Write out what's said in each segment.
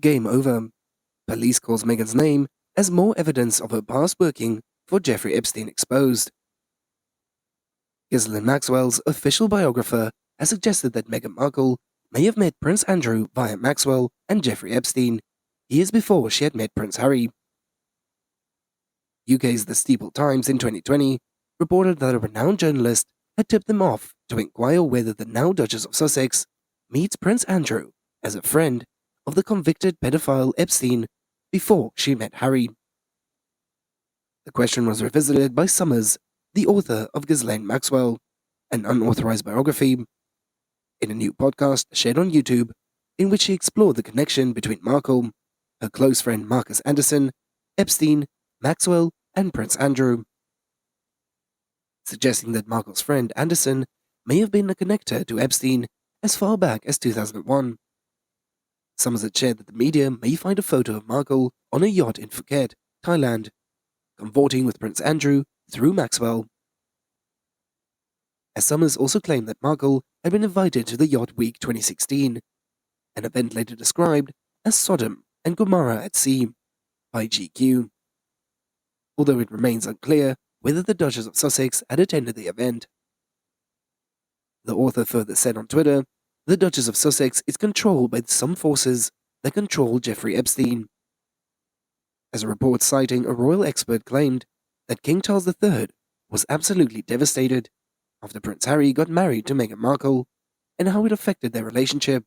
Game over. Police calls Meghan's name as more evidence of her past working for Jeffrey Epstein exposed. Ghislaine Maxwell's official biographer has suggested that Meghan Markle may have met Prince Andrew via Maxwell and Jeffrey Epstein years before she had met Prince Harry. UK's The Steeple Times in 2020 reported that a renowned journalist had tipped them off to inquire whether the now-Duchess of Sussex meets Prince Andrew as a friend of the convicted pedophile Epstein before she met Harry. The question was revisited by Sommers, the author of Ghislaine Maxwell, an unauthorized biography, in a new podcast shared on YouTube, in which she explored the connection between Markle, her close friend Markus Anderson, Epstein, Maxwell, and Prince Andrew, suggesting that Markle's friend Anderson may have been a connector to Epstein as far back as 2001. Sommers had shared that the media may find a photo of Markle on a yacht in Phuket, Thailand, convorting with Prince Andrew through Maxwell. As Sommers also claimed that Markle had been invited to the Yacht Week 2016, an event later described as Sodom and Gomorrah at sea by GQ, although it remains unclear whether the Duchess of Sussex had attended the event. The author further said on Twitter, "The Duchess of Sussex is controlled by some forces that control Jeffrey Epstein." As a report citing a royal expert claimed that King Charles III was absolutely devastated after Prince Harry got married to Meghan Markle and how it affected their relationship.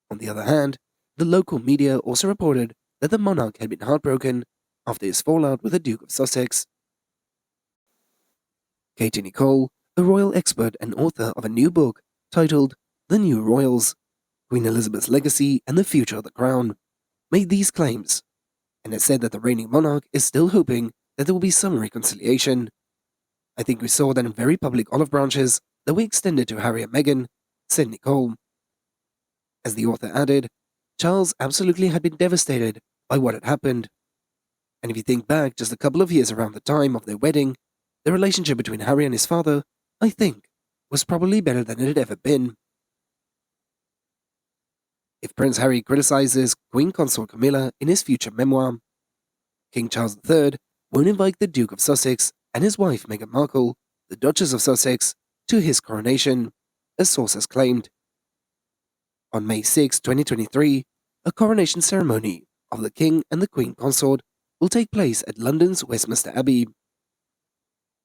On the other hand, the local media also reported that the monarch had been heartbroken after his fallout with the Duke of Sussex. Katie Nicole, a royal expert and author of a new book titled The New Royals, Queen Elizabeth's Legacy and the Future of the Crown, made these claims, and has said that the reigning monarch is still hoping that there will be some reconciliation. "I think we saw that in very public olive branches that we extended to Harry and Meghan," said Nicole. As the author added, Charles absolutely had been devastated by what had happened. And if you think back just a couple of years around the time of their wedding, the relationship between Harry and his father, I think, was probably better than it had ever been. If Prince Harry criticizes Queen Consort Camilla in his future memoir, King Charles III won't invite the Duke of Sussex and his wife Meghan Markle, the Duchess of Sussex, to his coronation, a source has claimed. On May 6, 2023, a coronation ceremony of the King and the Queen Consort will take place at London's Westminster Abbey.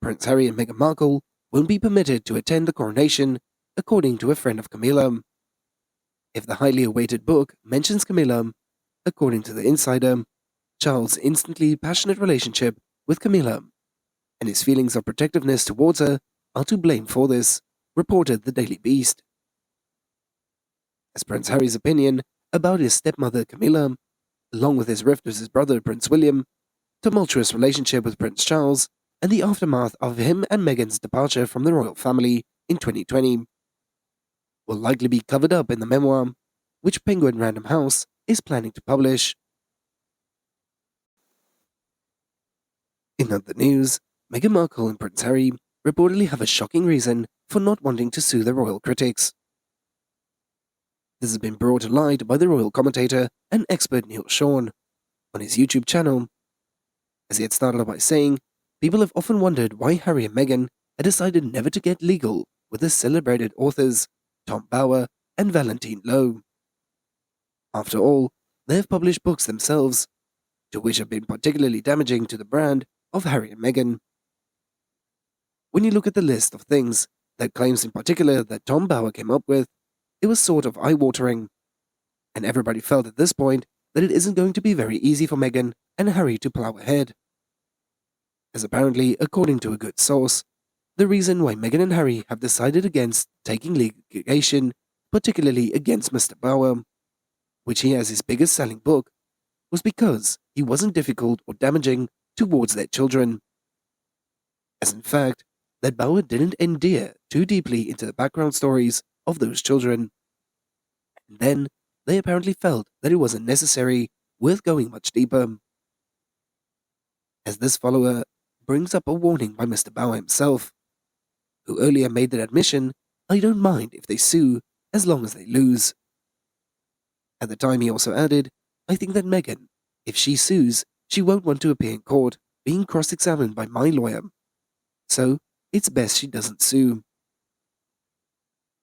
Prince Harry and Meghan Markle won't be permitted to attend the coronation, according to a friend of Camilla. If the highly awaited book mentions Camilla, according to the insider, Charles' instantly passionate relationship with Camilla and his feelings of protectiveness towards her are to blame for this, reported the Daily Beast. As Prince Harry's opinion about his stepmother Camilla, along with his rift with his brother Prince William, tumultuous relationship with Prince Charles, and the aftermath of him and Meghan's departure from the royal family in 2020, will likely be covered up in the memoir, which Penguin Random House is planning to publish. In other news, Meghan Markle and Prince Harry reportedly have a shocking reason for not wanting to sue the royal critics. This has been brought to light by the royal commentator and expert Neil Sean on his YouTube channel. As he had started off by saying, people have often wondered why Harry and Meghan had decided never to get legal with the celebrated authors Tom Bower and Valentine Lowe. After all, they have published books themselves, to which have been particularly damaging to the brand of Harry and Meghan. When you look at the list of things that claims in particular that Tom Bower came up with, it was sort of eye-watering, and everybody felt at this point that it isn't going to be very easy for Meghan and Harry to plow ahead. As apparently, according to a good source, the reason why Meghan and Harry have decided against taking litigation, particularly against Mr. Bower, which he has his biggest selling book, was because he wasn't difficult or damaging towards their children. As in fact, that Bower didn't endear too deeply into the background stories of those children. And then, they apparently felt that it wasn't necessary, worth going much deeper. As this follower brings up a warning by Mr. Bower himself, who earlier made that admission, "I don't mind if they sue, as long as they lose." At the time, he also added, "I think that Meghan, if she sues, she won't want to appear in court being cross-examined by my lawyer. So, it's best she doesn't sue."